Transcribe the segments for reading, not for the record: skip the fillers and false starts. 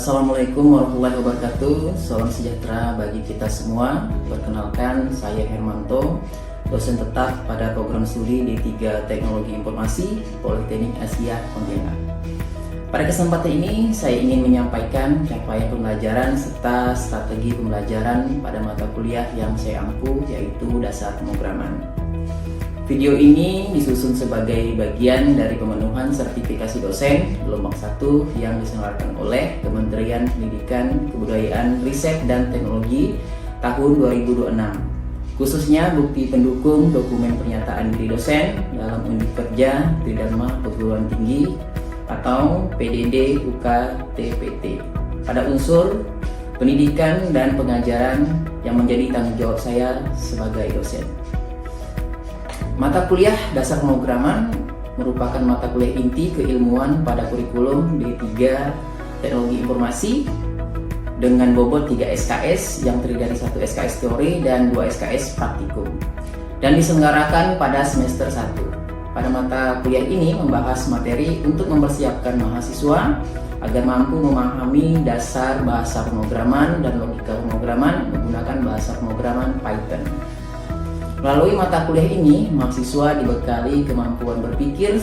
Assalamualaikum warahmatullahi wabarakatuh. Salam sejahtera bagi kita semua. Perkenalkan, saya Hermanto, dosen tetap pada program studi D3 Teknologi Informasi Politeknik Asia Pontianak. Pada kesempatan ini, saya ingin menyampaikan capaian pembelajaran serta strategi pembelajaran pada mata kuliah yang saya ampu, yaitu dasar pemrograman. Video ini disusun sebagai bagian dari pemenuhan sertifikasi dosen gelombang 1 yang diselenggarakan oleh Kementerian Pendidikan, Kebudayaan, Riset, dan Teknologi tahun 2026. Khususnya bukti pendukung dokumen pernyataan diri dosen dalam unit kerja Tridharma Perguruan Tinggi atau PDD UKT-PT pada unsur pendidikan dan pengajaran yang menjadi tanggung jawab saya sebagai dosen. Mata kuliah dasar pemrograman merupakan mata kuliah inti keilmuan pada kurikulum D3 Teknologi Informasi dengan bobot 3 SKS yang terdiri dari 1 SKS teori dan 2 SKS praktikum, dan diselenggarakan pada semester 1. Pada mata kuliah ini membahas materi untuk mempersiapkan mahasiswa agar mampu memahami dasar bahasa pemrograman dan logika pemrograman menggunakan bahasa pemrograman Python. Melalui mata kuliah ini, mahasiswa dibekali kemampuan berpikir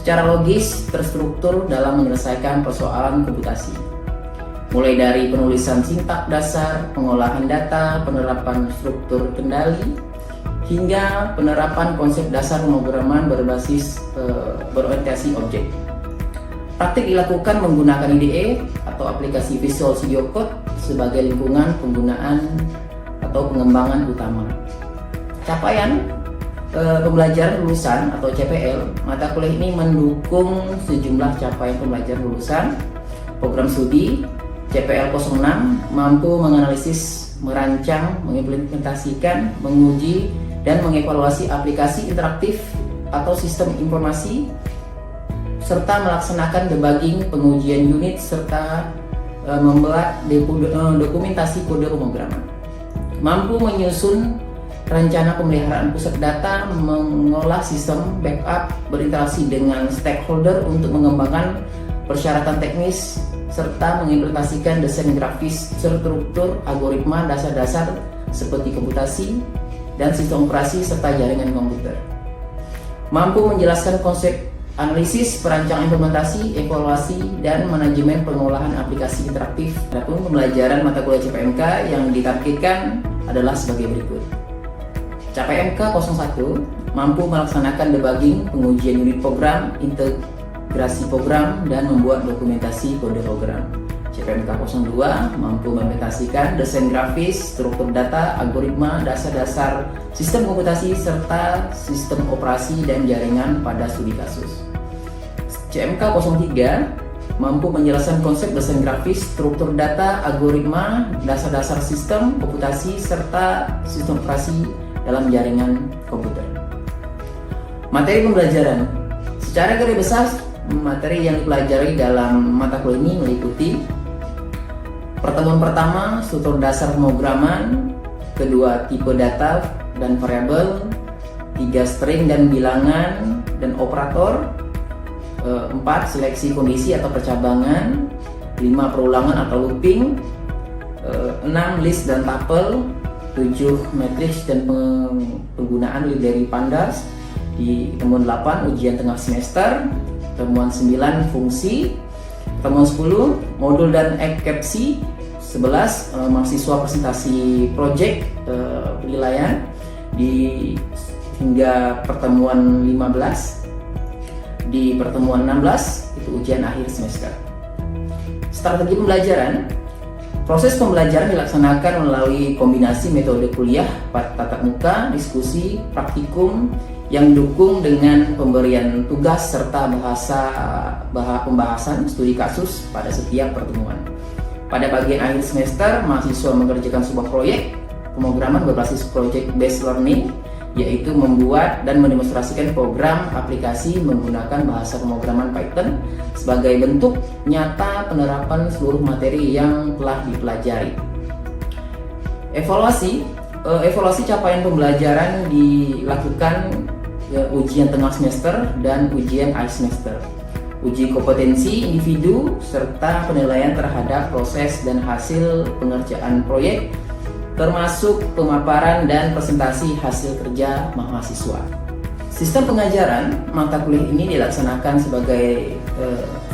secara logis terstruktur dalam menyelesaikan persoalan komputasi. Mulai dari penulisan sintak dasar, pengolahan data, penerapan struktur kendali, hingga penerapan konsep dasar pemrograman berbasis berorientasi objek. Praktik dilakukan menggunakan IDE atau aplikasi Visual Studio Code sebagai lingkungan penggunaan atau pengembangan utama. Capaian pembelajaran lulusan atau CPL, mata kuliah ini mendukung sejumlah capaian pembelajaran lulusan program studi. CPL 06 mampu menganalisis, merancang, mengimplementasikan, menguji, dan mengevaluasi aplikasi interaktif atau sistem informasi, serta melaksanakan debugging, pengujian unit, serta membuat dokumentasi kode pemrograman. Mampu menyusun rencana pemeliharaan pusat data, mengolah sistem backup, berinteraksi dengan stakeholder untuk mengembangkan persyaratan teknis, serta mengimplementasikan desain grafis, struktur, algoritma, dasar-dasar seperti komputasi dan sistem operasi serta jaringan komputer. Mampu menjelaskan konsep analisis, perancangan implementasi, evaluasi, dan manajemen pengolahan aplikasi interaktif. Adapun pembelajaran mata kuliah CPMK yang ditargetkan adalah sebagai berikut. CPMK 01 mampu melaksanakan debugging, pengujian unit program, integrasi program, dan membuat dokumentasi kode program. CPMK 02 mampu mengimplementasikan desain grafis, struktur data, algoritma, dasar-dasar sistem komputasi, serta sistem operasi dan jaringan pada studi kasus. CMK 03 mampu menjelaskan konsep desain grafis, struktur data, algoritma, dasar-dasar sistem komputasi, serta sistem operasi dalam jaringan komputer. Materi pembelajaran secara garis besar, materi yang dipelajari dalam mata kuliah ini meliputi pertemuan pertama, struktur dasar pemrograman, kedua tipe data dan variabel, 3 string dan bilangan dan operator, 4 seleksi kondisi atau percabangan, 5 perulangan atau looping, 6 list dan tuple, 7 matriks dan penggunaan dari pandas. Di temuan 8 ujian tengah semester, temuan 9 fungsi, temuan 10 modul dan eksepsi, 11 mahasiswa presentasi proyek penilaian hingga pertemuan 15. Di pertemuan 16 itu ujian akhir semester. Strategi pembelajaran. Proses pembelajaran dilaksanakan melalui kombinasi metode kuliah tatap muka, diskusi, praktikum yang didukung dengan pemberian tugas serta pembahasan studi kasus pada setiap pertemuan. Pada bagian akhir semester, mahasiswa mengerjakan sebuah proyek pemrograman berbasis project based learning, yaitu membuat dan mendemonstrasikan program aplikasi menggunakan bahasa pemrograman Python sebagai bentuk nyata penerapan seluruh materi yang telah dipelajari. Evaluasi capaian pembelajaran dilakukan ujian tengah semester dan ujian akhir semester. uji kompetensi individu, serta penilaian terhadap proses dan hasil pengerjaan proyek, termasuk pemaparan dan presentasi hasil kerja mahasiswa. Sistem pengajaran mata kuliah ini dilaksanakan sebagai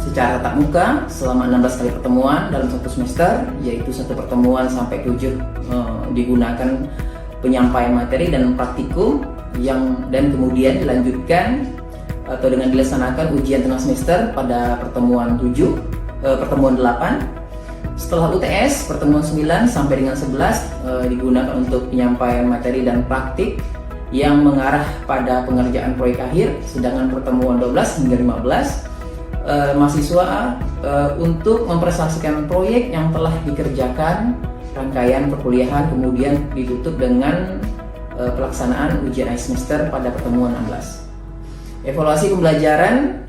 secara tatap muka selama 16 kali pertemuan dalam satu semester, yaitu satu pertemuan sampai 7 digunakan penyampaian materi dan praktikum dan kemudian dilanjutkan atau dengan dilaksanakan ujian tengah semester pada pertemuan 8. Setelah UTS, pertemuan 9 sampai dengan 11 digunakan untuk penyampaian materi dan praktik yang mengarah pada pengerjaan proyek akhir, sedangkan pertemuan 12 hingga 15 mahasiswa untuk mempresentasikan proyek yang telah dikerjakan rangkaian perkuliahan, kemudian ditutup dengan pelaksanaan ujian akhir semester pada pertemuan 16. Evaluasi pembelajaran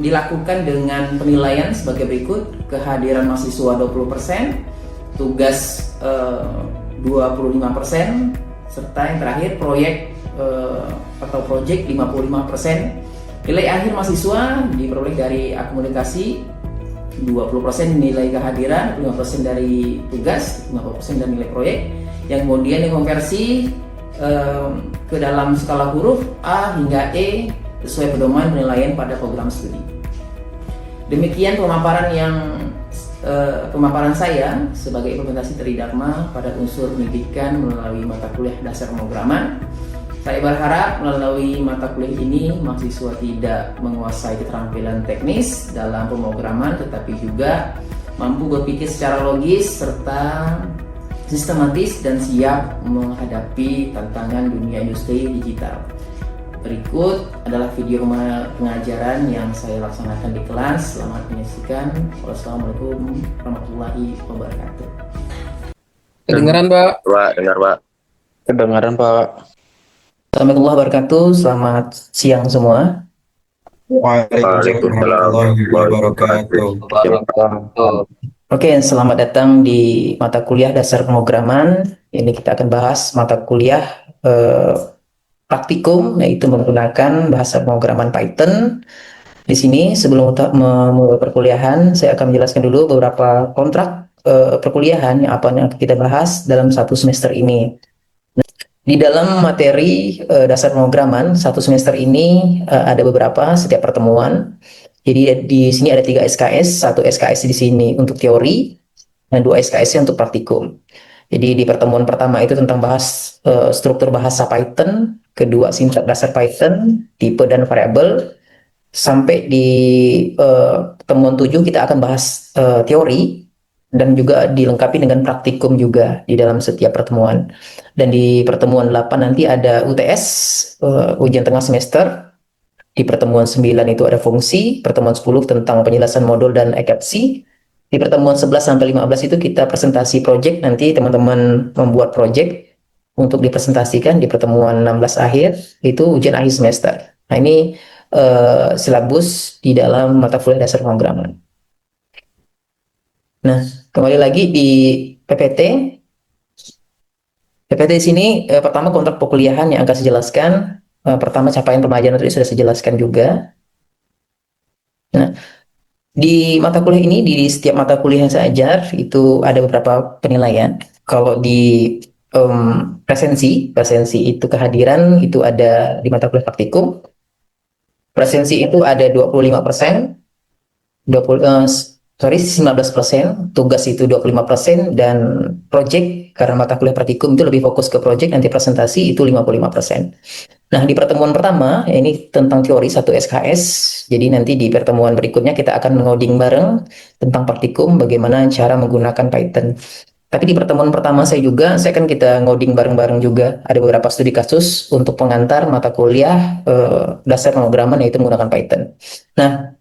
dilakukan dengan penilaian sebagai berikut: kehadiran mahasiswa 20%, tugas 25%, serta yang terakhir proyek atau project 55%. Nilai akhir mahasiswa diperoleh dari akumulasi 20% nilai kehadiran, 5% dari tugas, 50% dari nilai proyek, yang kemudian dikonversi ke dalam skala huruf A hingga E sesuai pedoman penilaian pada program studi. Demikian pemaparan saya sebagai implementasi Tridharma pada unsur pendidikan melalui mata kuliah dasar pemrograman. Saya berharap melalui mata kuliah ini mahasiswa tidak menguasai keterampilan teknis dalam pemrograman, tetapi juga mampu berpikir secara logis serta sistematis dan siap menghadapi tantangan dunia industri digital. Berikut adalah video pengajaran yang saya laksanakan di kelas. Selamat menyaksikan. Wassalamualaikum warahmatullahi wabarakatuh. Kedengaran, Pak? Pak, dengar, Pak. Kedengaran, Pak. Assalamualaikum warahmatullahi wabarakatuh. Selamat siang semua. Waalaikumsalam warahmatullahi wabarakatuh. Oke, selamat datang di mata kuliah dasar pemrograman. Ini kita akan bahas mata kuliah praktikum, yaitu menggunakan bahasa pemrograman Python. Di sini sebelum memulai perkuliahan, saya akan menjelaskan dulu beberapa kontrak perkuliahan yang akan kita bahas dalam satu semester ini. Di dalam materi dasar pemrograman satu semester ini ada beberapa setiap pertemuan. Jadi di sini ada 3 SKS, 1 SKS di sini untuk teori dan 2 SKS untuk praktikum. Jadi di pertemuan pertama itu tentang bahas struktur bahasa Python, kedua sintaks dasar Python, tipe dan variabel. Sampai di pertemuan 7 kita akan bahas teori dan juga dilengkapi dengan praktikum juga di dalam setiap pertemuan. Dan di pertemuan 8 nanti ada UTS, ujian tengah semester. Di pertemuan 9 itu ada fungsi, pertemuan 10 tentang penjelasan modul dan eksepsi. Di pertemuan 11 sampai 15 itu kita presentasi project, nanti teman-teman membuat project untuk dipresentasikan. Di pertemuan 16 akhir itu ujian akhir semester. Nah, ini silabus di dalam mata kuliah dasar pemrograman. Nah, kembali lagi di PPT. PPT di sini pertama kontrak perkuliahan yang akan saya jelaskan. Pertama capaian pembelajaran tadi sudah saya jelaskan juga. Nah, di mata kuliah ini, di setiap mata kuliah yang saya ajar itu ada beberapa penilaian. Kalau di presensi itu kehadiran itu ada di mata kuliah praktikum. Presensi itu ada 25%, 19%, tugas itu 25%, dan project karena mata kuliah praktikum itu lebih fokus ke project, nanti presentasi itu 55%. Nah, di pertemuan pertama, ini tentang teori 1 SKS, jadi nanti di pertemuan berikutnya kita akan mengoding bareng tentang praktikum, bagaimana cara menggunakan Python. Tapi di pertemuan pertama saya akan kita ngoding bareng-bareng juga, ada beberapa studi kasus untuk pengantar mata kuliah dasar pemrograman, yaitu menggunakan Python. Nah,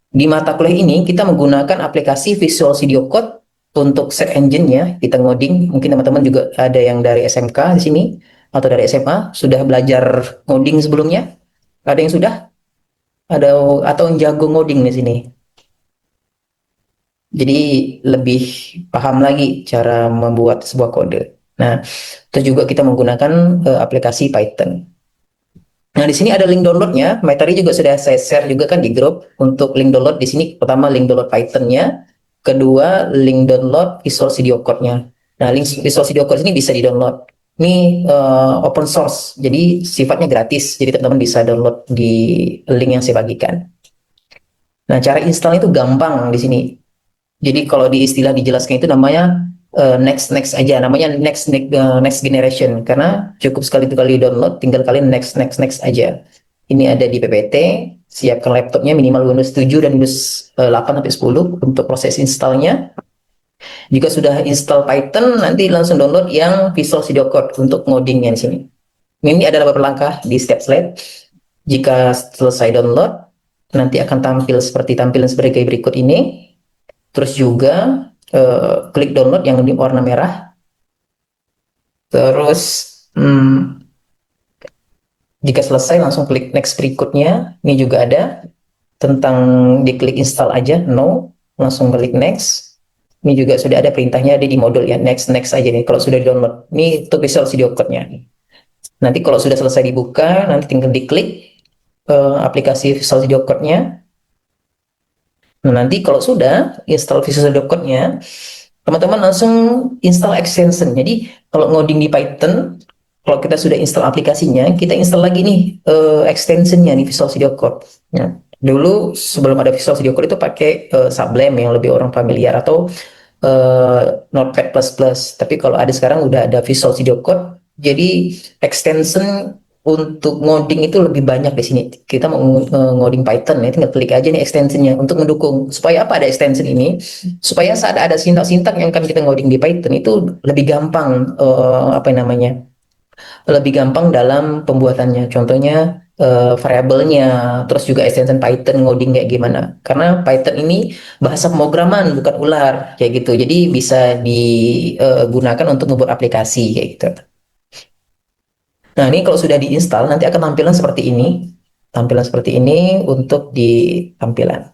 di mata kuliah ini kita menggunakan aplikasi Visual Studio Code untuk search engine-nya, kita ngoding. Mungkin teman-teman juga ada yang dari SMK di sini atau dari SMA sudah belajar ngoding sebelumnya? Ada yang sudah? Ada atau yang jago ngoding di sini? Jadi lebih paham lagi cara membuat sebuah kode. Nah, itu juga kita menggunakan aplikasi Python. Nah, di sini ada link downloadnya. Materi juga sudah saya share juga kan di grup. Untuk link download di sini pertama link download Python-nya, kedua link download Visual Studio Code-nya. Nah, link Visual Studio Code ini bisa di-download. Ini open source, jadi sifatnya gratis. Jadi teman-teman bisa download di link yang saya bagikan. Nah, cara install itu gampang di sini. Jadi kalau di istilah dijelaskan itu namanya next aja, namanya next generation, karena cukup sekali itu kali download, tinggal kalian next aja. Ini ada di PPT, siapkan laptopnya minimal Windows 7 dan Windows 8 sampai 10 untuk proses installnya. Jika sudah install Python, nanti langsung download yang Visual Studio Code untuk ngodingnya di sini. Ini adalah beberapa langkah di step slide. Jika selesai download, nanti akan tampil seperti tampilan sebagai berikut ini. Terus juga klik download yang di warna merah. Terus jika selesai langsung klik next berikutnya. Ini juga ada tentang diklik install aja, no, langsung klik next. Ini juga sudah ada perintahnya, ada di modul ya, next aja nih kalau sudah di download. Ini untuk Visual Studio Code-nya. Nanti kalau sudah selesai dibuka, nanti tinggal diklik aplikasi Visual Studio Code-nya. Nah, nanti kalau sudah install Visual Studio Code-nya, teman-teman langsung install extension. Jadi kalau ngoding di Python, kalau kita sudah install aplikasinya, kita install lagi nih extensionnya nih Visual Studio Code. Ya. Dulu sebelum ada Visual Studio Code itu pakai Sublime yang lebih orang familiar, atau Notepad++. Tapi kalau ada sekarang udah ada Visual Studio Code, jadi extension untuk ngoding itu lebih banyak di sini. Kita mau ngoding Python ya, tinggal klik aja nih extensionnya untuk mendukung. Supaya apa ada extension ini? Supaya saat ada sintak-sintak yang akan kita ngoding di Python itu lebih gampang, apa namanya? Lebih gampang dalam pembuatannya. Contohnya variabelnya, terus juga extension Python ngoding kayak gimana. Karena Python ini bahasa pemrograman bukan ular kayak gitu. Jadi bisa digunakan untuk membuat aplikasi kayak gitu. Nah, ini kalau sudah diinstal nanti akan tampilan seperti ini. Tampilan seperti ini untuk di tampilan.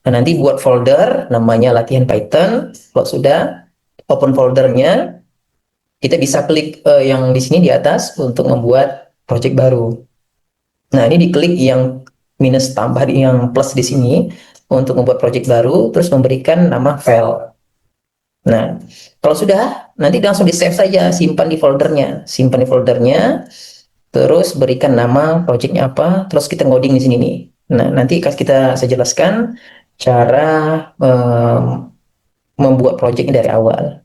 Nah, nanti buat folder namanya latihan Python. Kalau sudah open foldernya, kita bisa klik yang di sini di atas untuk membuat project baru. Nah, ini diklik yang minus tambah yang plus di sini untuk membuat project baru, terus memberikan nama file. Nah, kalau sudah, nanti langsung di save saja, simpan di foldernya. Simpan di foldernya, terus berikan nama projectnya apa, terus kita ngoding di sini nih. Nah, nanti saya jelaskan cara membuat projectnya dari awal.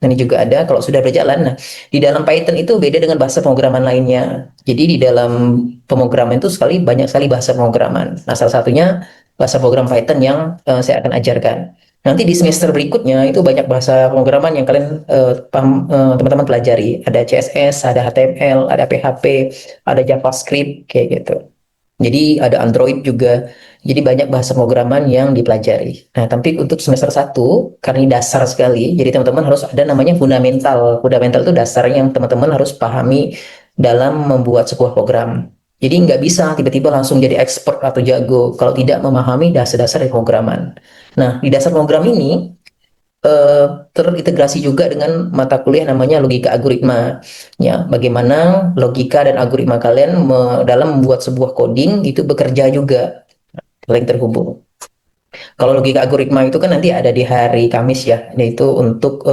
Nah, ini juga ada kalau sudah berjalan. Nah, di dalam Python itu beda dengan bahasa pemrograman lainnya. Jadi di dalam pemrograman itu banyak sekali bahasa pemrograman. Nah, salah satunya bahasa program Python yang saya akan ajarkan. Nanti di semester berikutnya itu banyak bahasa pemrograman yang kalian teman-teman pelajari. Ada CSS, ada HTML, ada PHP, ada JavaScript kayak gitu. Jadi ada Android juga. Jadi banyak bahasa pemrograman yang dipelajari. Nah, tapi untuk semester 1, karena ini dasar sekali, jadi teman-teman harus ada namanya fundamental. Fundamental itu dasarnya yang teman-teman harus pahami dalam membuat sebuah program. Jadi nggak bisa tiba-tiba langsung jadi expert atau jago kalau tidak memahami dasar-dasar pemrograman. Nah, di dasar program ini terintegrasi juga dengan mata kuliah namanya logika algoritma. Ya, bagaimana logika dan algoritma kalian dalam membuat sebuah coding itu bekerja juga, saling terhubung. Kalau logika algoritma itu kan nanti ada di hari Kamis ya, yaitu untuk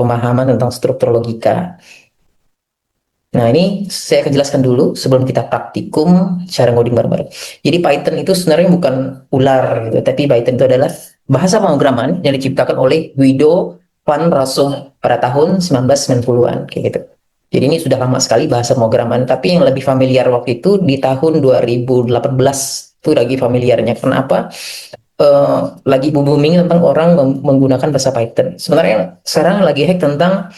pemahaman tentang struktur logika. Nah, ini saya akan jelaskan dulu sebelum kita praktikum cara ngoding bareng-bareng. Jadi Python itu sebenarnya bukan ular gitu, tapi Python itu adalah bahasa pemrograman yang diciptakan oleh Guido van Rossum pada tahun 1990-an kayak gitu. Jadi ini sudah lama sekali bahasa pemrograman, tapi yang lebih familiar waktu itu di tahun 2018 itu lagi familiarnya. Kenapa? Lagi booming tentang orang menggunakan bahasa Python. Sebenarnya sekarang lagi hack tentang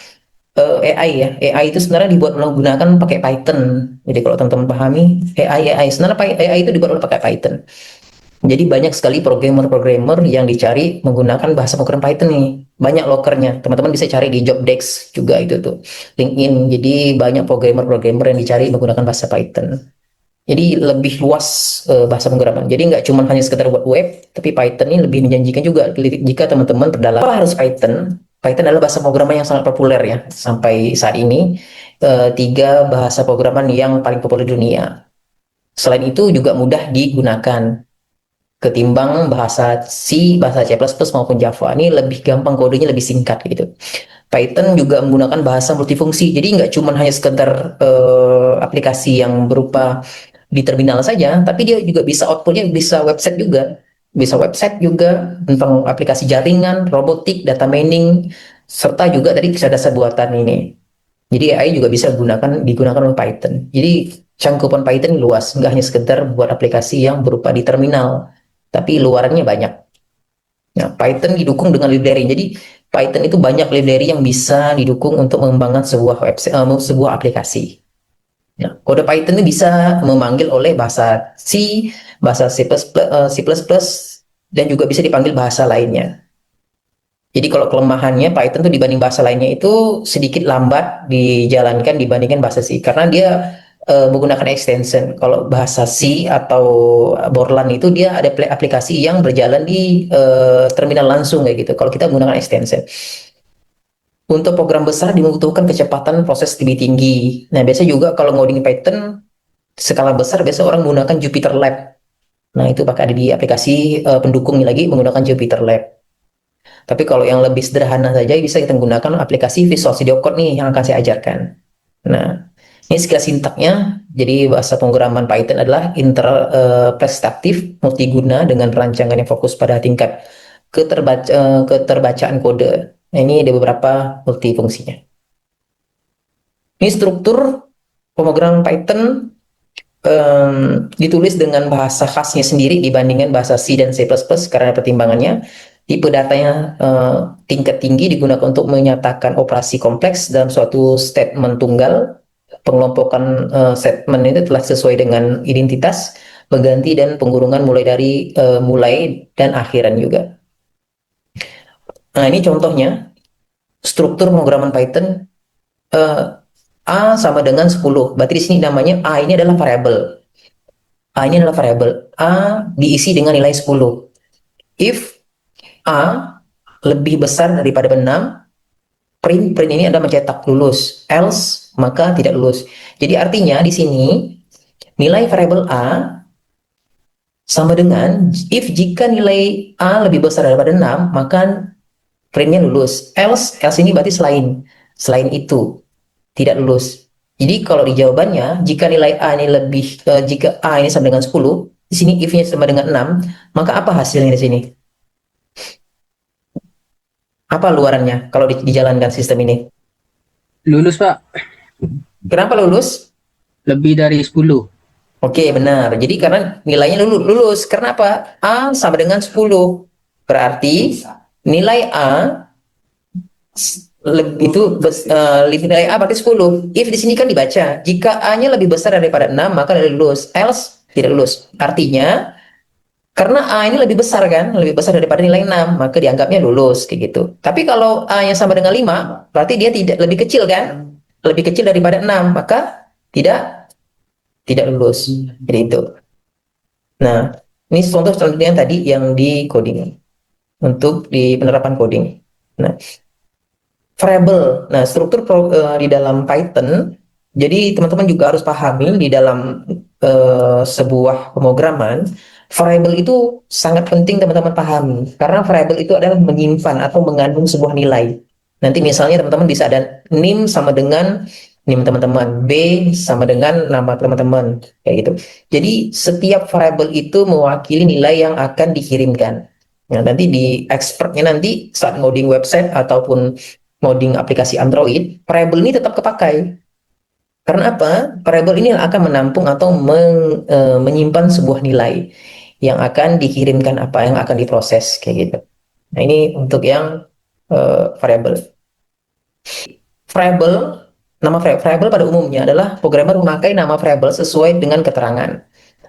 AI ya. AI itu sebenarnya dibuat menggunakan pakai Python. Jadi kalau teman-teman pahami AI sebenarnya AI itu dibuat pakai Python. Jadi banyak sekali programmer yang dicari menggunakan bahasa program Python nih. Banyak lokernya. Teman-teman bisa cari di Jobdex juga itu tuh. LinkedIn. Jadi banyak programmer yang dicari menggunakan bahasa Python. Jadi lebih luas bahasa pemrograman. Jadi nggak cuma hanya sekedar buat web, tapi Python ini lebih menjanjikan juga jika teman-teman berdalam. Apa harus Python? Python adalah bahasa pemrograman yang sangat populer ya sampai saat ini. tiga bahasa pemrograman yang paling populer di dunia. Selain itu juga mudah digunakan ketimbang bahasa C, bahasa C++ maupun Java. Ini lebih gampang, kodenya lebih singkat gitu. Python juga menggunakan bahasa multifungsi, jadi nggak cuma hanya sekedar aplikasi yang berupa di terminal saja, tapi dia juga bisa outputnya bisa website juga, tentang aplikasi jaringan, robotik, data mining, serta juga dari kecerdasan buatan ini. Jadi AI juga bisa digunakan oleh Python. Jadi cangkupan Python luas, nggak hanya sekedar buat aplikasi yang berupa di terminal, tapi luarannya banyak. Nah, Python didukung dengan library. Jadi Python itu banyak library yang bisa didukung untuk mengembangkan sebuah website, sebuah aplikasi. Nah, kode Python itu bisa memanggil oleh bahasa C, bahasa C++, dan juga bisa dipanggil bahasa lainnya. Jadi kalau kelemahannya Python tuh dibanding bahasa lainnya itu sedikit lambat dijalankan dibandingkan bahasa C, karena dia menggunakan extension. Kalau bahasa C atau Borland itu dia ada aplikasi yang berjalan di terminal langsung kayak gitu. Kalau kita menggunakan extension. Untuk program besar dibutuhkan kecepatan proses lebih tinggi. Nah, biasanya juga kalau ngoding Python skala besar biasa orang menggunakan Jupyter Lab. Nah, itu pakai ada di aplikasi pendukungnya lagi menggunakan Jupyter Lab. Tapi kalau yang lebih sederhana saja bisa kita menggunakan aplikasi Visual Studio Code nih yang akan saya ajarkan. Nah, ini sekilas sintaknya. Jadi bahasa pemrograman Python adalah interpretatif, multiguna dengan rancangan yang fokus pada tingkat keterbacaan kode. Nah, ini ada beberapa multifungsinya. Ini struktur pemrograman Python ditulis dengan bahasa khasnya sendiri dibandingkan bahasa C dan C++ karena pertimbangannya. Tipe datanya tingkat tinggi digunakan untuk menyatakan operasi kompleks dalam suatu statement tunggal. Pengelompokan statement itu telah sesuai dengan identitas, pengganti, dan penggurungan mulai dari mulai dan akhiran juga. Nah, ini contohnya struktur pemrograman Python. A sama dengan 10. Berarti di sini namanya A ini adalah variabel. A ini adalah variabel. A diisi dengan nilai 10. If A lebih besar daripada 6, print ini adalah mencetak lulus. Else, maka tidak lulus. Jadi artinya di sini nilai variabel A sama dengan if jika nilai A lebih besar daripada 6, maka printnya lulus. Else ini berarti selain itu tidak lulus. Jadi kalau di jawabannya jika nilai A ini jika A ini sama dengan 10, di sini if-nya sama dengan 6, maka apa hasilnya di sini? Apa luarannya kalau dijalankan sistem ini? Lulus, Pak. Kenapa lulus? Lebih dari 10. Oke, benar. Jadi karena nilainya lulus. Karena apa? A sama dengan 10. Berarti nilai A nilai A berarti 10. If di sini kan dibaca, jika A-nya lebih besar daripada 6, maka lulus. Else tidak lulus. Artinya karena A ini lebih besar kan, lebih besar daripada nilai 6, maka dianggapnya lulus kayak gitu. Tapi kalau A-nya sama dengan 5, berarti dia tidak lebih kecil kan? Lebih kecil daripada 6, maka tidak lulus. Jadi itu. Nah, ini contoh selanjutnya tadi yang di coding. Untuk di penerapan coding. Nah, variabel. Nah, struktur di dalam Python, jadi teman-teman juga harus pahami di dalam sebuah pemrograman, variabel itu sangat penting teman-teman pahami. Karena variabel itu adalah menyimpan atau mengandung sebuah nilai. Nanti misalnya teman-teman bisa ada NIM sama dengan NIM teman-teman, B sama dengan nama teman-teman, kayak gitu. Jadi setiap variabel itu mewakili nilai yang akan dikirimkan. Nah, nanti di expertnya nanti saat ngoding website ataupun ngoding aplikasi Android, variabel ini tetap kepakai. Karena apa? Variabel ini akan menampung atau menyimpan sebuah nilai yang akan dikirimkan, apa yang akan diproses kayak gitu. Nah, ini untuk yang variabel. Nama variabel pada umumnya adalah programmer memakai nama variabel sesuai dengan keterangan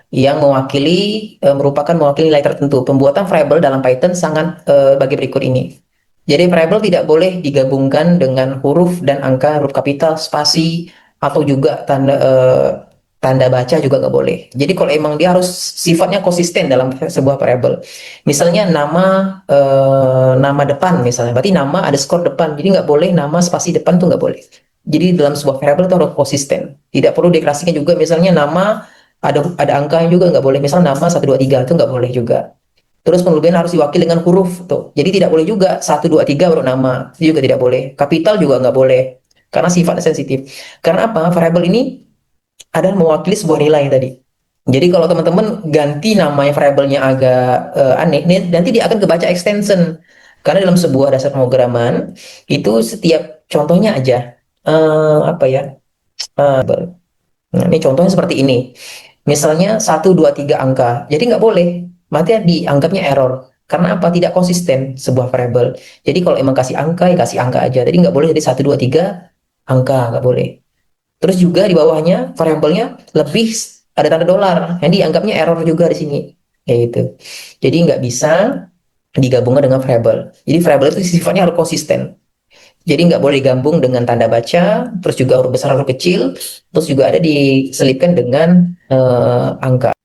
yang merupakan mewakili nilai tertentu. Pembuatan variabel dalam Python sangat bagi berikut ini. Jadi variabel tidak boleh digabungkan dengan huruf dan angka, huruf kapital, spasi, atau juga tanda baca juga nggak boleh. Jadi kalau emang dia harus sifatnya konsisten dalam sebuah variabel. Misalnya nama depan misalnya, berarti nama ada skor depan. Jadi nggak boleh nama spasi depan tuh nggak boleh. Jadi dalam sebuah variabel itu harus konsisten. Tidak perlu deklarasikan juga misalnya nama ada angkanya juga nggak boleh. Misal nama 123 itu nggak boleh juga. Terus kemudian harus diwakili dengan huruf tuh. Jadi tidak boleh juga 123 baru nama. Itu juga tidak boleh. Kapital juga nggak boleh. Karena sifatnya sensitif. Karena apa? Variabel ini adalah mewakili sebuah nilai tadi. Jadi kalau teman-teman ganti namanya variabelnya agak aneh, nanti dia akan kebaca extension. Karena dalam sebuah dasar pemrograman itu setiap contohnya aja apa ya? Nah, ini contohnya seperti ini. Misalnya 1, 2, 3 angka. Jadi nggak boleh. Mati dianggapnya error. Karena apa? Tidak konsisten sebuah variabel. Jadi kalau emang kasih angka, ya kasih angka aja. Jadi nggak boleh jadi 1, 2, 3 angka. Nggak boleh. Terus juga di bawahnya variabelnya lebih ada tanda dolar. Yang dianggapnya error juga di sini. Kayak gitu. Jadi nggak bisa digabungkan dengan variabel. Jadi variabel itu sifatnya harus konsisten. Jadi nggak boleh digabung dengan tanda baca, terus juga huruf besar huruf kecil, terus juga ada diselipkan dengan angka.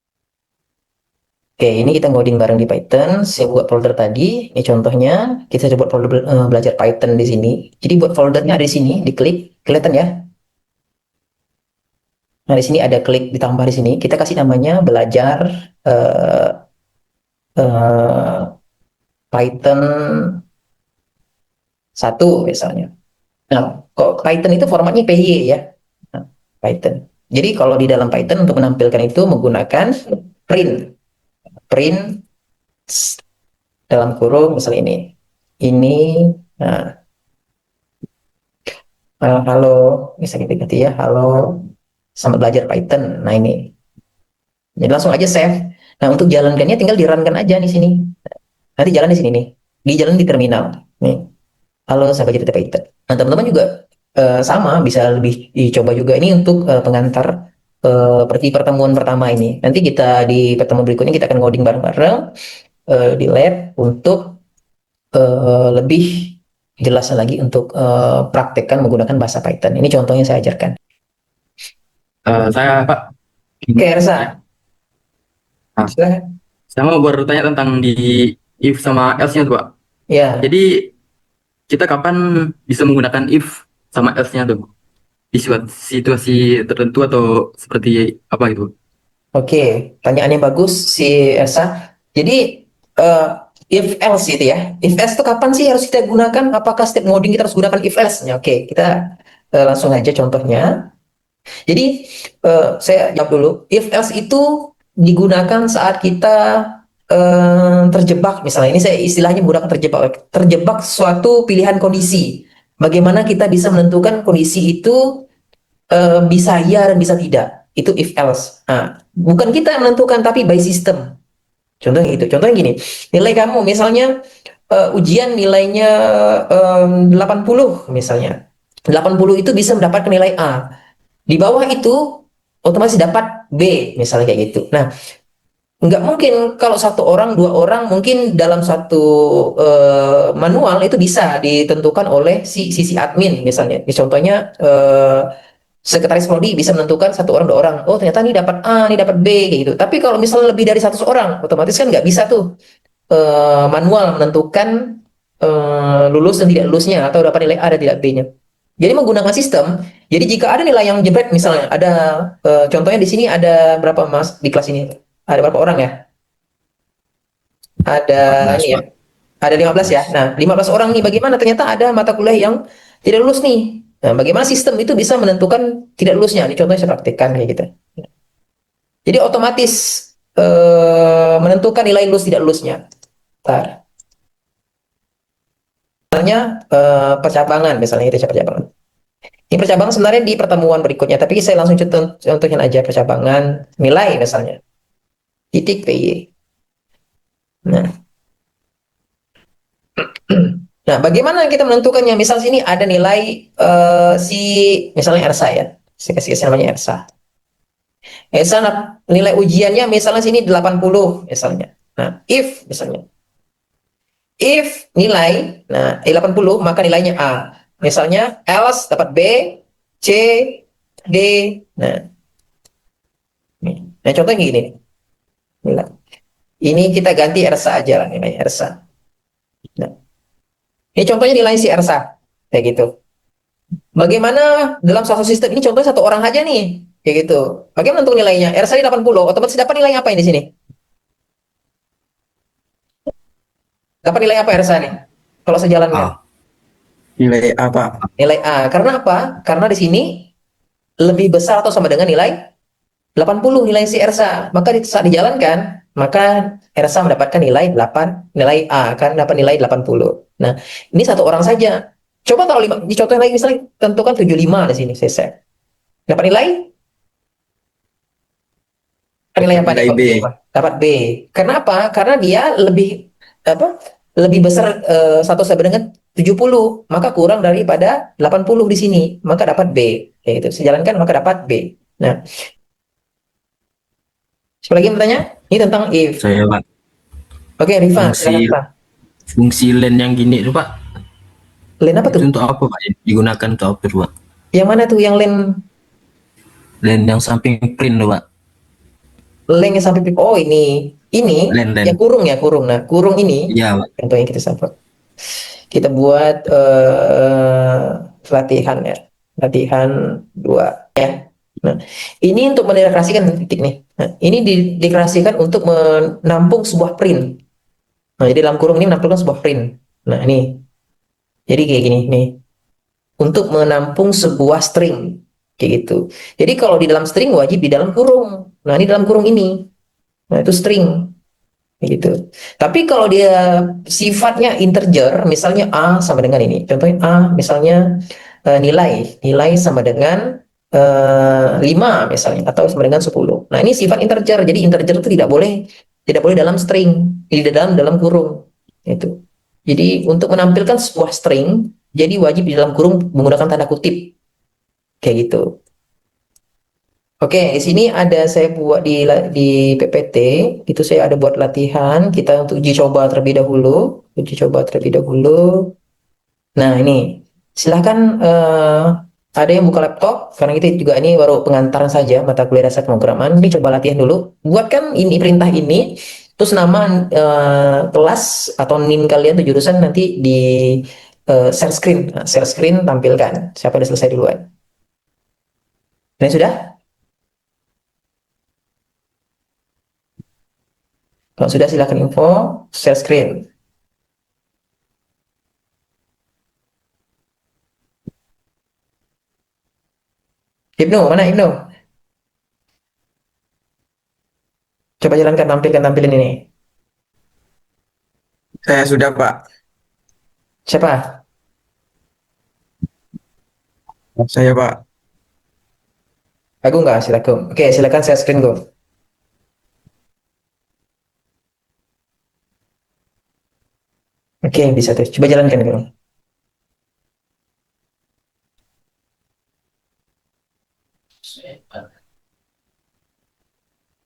Oke, ini kita ngoding bareng di Python. Saya buat folder tadi. Ini contohnya. Kita coba buat folder belajar Python di sini. Jadi buat foldernya ada di sini, diklik, kelihatan ya. Nah, di sini ada klik ditambah di sini. Kita kasih namanya belajar uh, uh, Python 1 misalnya. Nah, kok Python itu formatnya PY ya. Nah, Python. Jadi kalau di dalam Python untuk menampilkan itu menggunakan print. Print dalam kurung misalnya ini. Ini nah, halo, bisa kita ganti ya. Halo, selamat belajar Python. Nah, ini. Jadi langsung aja save. Nah, untuk jalankannya tinggal di-run-kan aja di sini. Nanti jalan di sini nih. Di jalan di terminal. Nih. Halo, sampai jadi Python. Nah, teman-teman juga sama bisa lebih dicoba juga ini untuk pengantar seperti pertemuan pertama ini. Nanti kita di pertemuan berikutnya kita akan ngoding bareng-bareng di lab untuk lebih jelas lagi untuk praktekkan menggunakan bahasa Python. Ini contohnya saya ajarkan. Saya Pak, Oke, Ersa. Nah. Silahkan. saya mau bertanya tentang di if sama else-nya tuh Pak. Ya. Jadi kita kapan bisa menggunakan if sama else-nya tuh? Di situasi tertentu atau seperti apa itu? Oke, pertanyaannya bagus si Ersa. Jadi if else itu ya. If else itu kapan sih harus kita gunakan? Apakah setiap ngoding kita harus gunakan if else-nya? Oke, kita langsung aja contohnya. Jadi saya jawab dulu. If else itu digunakan saat kita terjebak, misalnya ini saya istilahnya menggunakan terjebak suatu pilihan kondisi. Bagaimana kita bisa menentukan kondisi itu bisa ya dan bisa tidak. Itu if else. Nah, bukan kita yang menentukan tapi by system. Contohnya gitu. Contohnya gini. Nilai kamu misalnya ujian nilainya 80 misalnya. 80 itu bisa mendapatkan nilai A. Di bawah itu otomatis dapat B misalnya kayak gitu. Nah, nggak mungkin kalau satu orang, dua orang mungkin dalam satu manual itu bisa ditentukan oleh si sisi admin misalnya. Contohnya sekretaris prodi bisa menentukan satu orang, dua orang. Oh, ternyata ini dapat A, ini dapat B kayak gitu. Tapi kalau misalnya lebih dari 100 orang, otomatis kan nggak bisa tuh manual menentukan lulus dan tidak lulusnya atau dapat nilai A dan tidak B-nya. Jadi menggunakan sistem. Jadi jika ada nilai yang jebret misalnya ada contohnya di sini ada berapa Mas di kelas ini? Ada berapa orang ya? Ada 14, ini ya. Pak. Ada 15 ya. Nah, 15 orang nih bagaimana ternyata ada mata kuliah yang tidak lulus nih. Nah, bagaimana sistem itu bisa menentukan tidak lulusnya? Ini contohnya saya praktikkan kayak gitu. Jadi otomatis menentukan nilai lulus tidak lulusnya. Bentar. Misalnya percabangan, misalnya itu percabangan. Ini percabangan sebenarnya di pertemuan berikutnya, tapi saya langsung contohin aja percabangan nilai misalnya. Titik PY. Nah, nah bagaimana kita menentukannya? Misal sini ada nilai si misalnya Ersa ya. Saya kasih namanya Ersa. Ersa nilai ujiannya misalnya sini 80 misalnya. Nah, if misalnya. If nilai, nah 80 maka nilainya A. Misalnya else dapat B, C, D. Nah, nah contohnya gini. Ini kita ganti Ersa aja lah nilai Ersa. Nah, ini contohnya nilai si Ersa kayak gitu. Bagaimana dalam satu sistem ini contohnya satu orang aja nih, kayak gitu. Bagaimana untuk nilainya? R saya 80, otomatis dapat nilai apa ini di sini? Dapat nilai apa R saya nih? Kalau saya jalankan. Nilai apa? Nilai A. Karena apa? Karena di sini lebih besar atau sama dengan nilai 80 nilai si Ersa. Maka saat dijalankan, maka Ersa mendapatkan nilai 8, nilai A kan dapat nilai 80. Nah, ini satu orang saja. Coba kalau 5, di contoh yang lagi misalnya tentukan 75 di sini CC. Dapat nilai? Nilai apa nih? Nilai B. Dapat B. Karena apa? Karena dia lebih apa? Lebih besar satu sama dengan 70, maka kurang daripada 80 di sini, maka dapat B. Ya, itu sejalankan maka dapat B. Nah, siapa lagi yang bertanya? Ini tentang if. Saya Pak. Oke, Rifa, Fungsi- silakan, Rifa. Fungsi len yang gini tuh Pak. Len apa Itu tuh? untuk apa Pak? Digunakan untuk apa tuh Pak? Yang mana tuh yang len Len yang samping print tuh Pak. len yang sampai oh ini Len. yang kurung ya, kurung. Nah, kurung ini Iya Pak. contohnya kita sampel. Kita buat latihan ya. Latihan 2 ya. Nah, ini untuk mendeklarasikan titik nih. Nah, ini dideklarasikan untuk menampung sebuah print. Nah, jadi dalam kurung ini menampilkan sebuah print. Nah, ini. Jadi kayak gini nih. Untuk menampung sebuah string. Kayak gitu. Jadi kalau di dalam string wajib di dalam kurung. Nah, ini dalam kurung ini. Nah, itu string. Kayak gitu. Tapi kalau dia sifatnya integer, misalnya A sama dengan ini. Contohnya A, misalnya nilai sama dengan 5 misalnya, atau sama dengan 10. Nah, ini sifat integer. Jadi integer itu tidak boleh dalam string, tidak dalam kurung. Itu. Jadi untuk menampilkan sebuah string, jadi wajib di dalam kurung menggunakan tanda kutip. Kayak gitu. Oke, di sini ada saya buat di PPT, itu saya ada buat latihan kita untuk uji coba terlebih dahulu. Nah, ini silahkan ada yang buka laptop, karena kita juga ini baru pengantaran saja mata kuliah dasar pemrograman. Ini coba latihan dulu. Buatkan ini perintah ini, terus nama kelas atau NIM kalian atau jurusan nanti di share screen. Nah, share screen tampilkan. Siapa yang sudah selesai duluan? Ini sudah? Kalau sudah silakan info share screen. Ibnu, mana Ibnu? Coba jalankan tampilin ini. Saya sudah Pak. Siapa? Saya Pak. Aku nggak, silakan. Oke, silakan share screen go. Oke, bisa tuh. Coba jalankan dulu.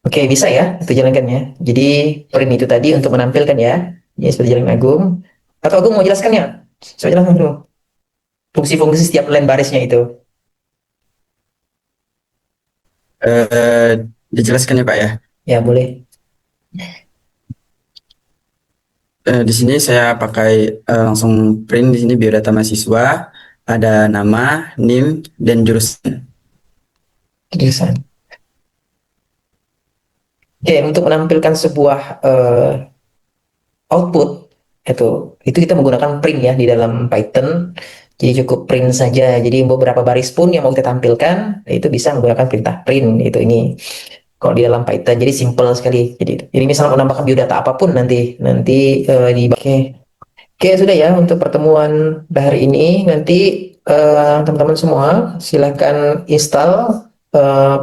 Oke, bisa ya, itu jalankan ya. Jadi, print itu tadi untuk menampilkan ya. Ya, sudah jalan Agung. Atau Agung mau jelaskan ya? Coba jelaskan dulu. Fungsi-fungsi setiap len barisnya itu. Dijelaskan ya Pak ya. Ya, boleh. Di sini saya pakai langsung print di sini biodata mahasiswa, ada nama, NIM, dan jurusan. Tulisan. Oke, untuk menampilkan sebuah output itu kita menggunakan print ya di dalam Python. Jadi cukup print saja. Jadi beberapa baris pun yang mau kita tampilkan itu bisa menggunakan perintah print itu ini. Kalau di dalam Python jadi simple sekali. Jadi misalnya mau menambahkan biodata apapun nanti di Oke, sudah ya untuk pertemuan hari ini. Nanti teman-teman semua silahkan install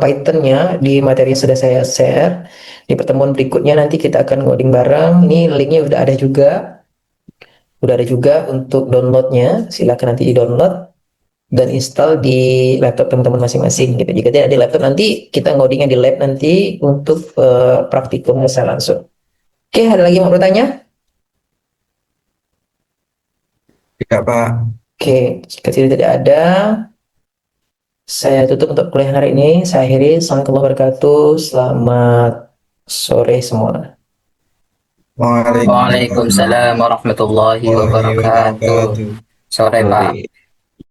Python-nya di materi yang sudah saya share. Di pertemuan berikutnya nanti kita akan ngoding bareng. Ini linknya udah ada juga untuk downloadnya. Silahkan nanti di download dan install di laptop teman-teman masing-masing gitu. Jika tidak di laptop nanti kita ngodingnya di lab nanti untuk praktikumnya saya langsung. Oke, ada lagi mau bertanya? Tidak Pak. Oke, jika tidak ada, saya tutup untuk kuliah hari ini. Saya akhiri. Assalamualaikum warahmatullahi wabarakatuh. Selamat sore semua. Waalaikumsalam Waalaikumsalam warahmatullahi wabarakatuh. Sore Pak.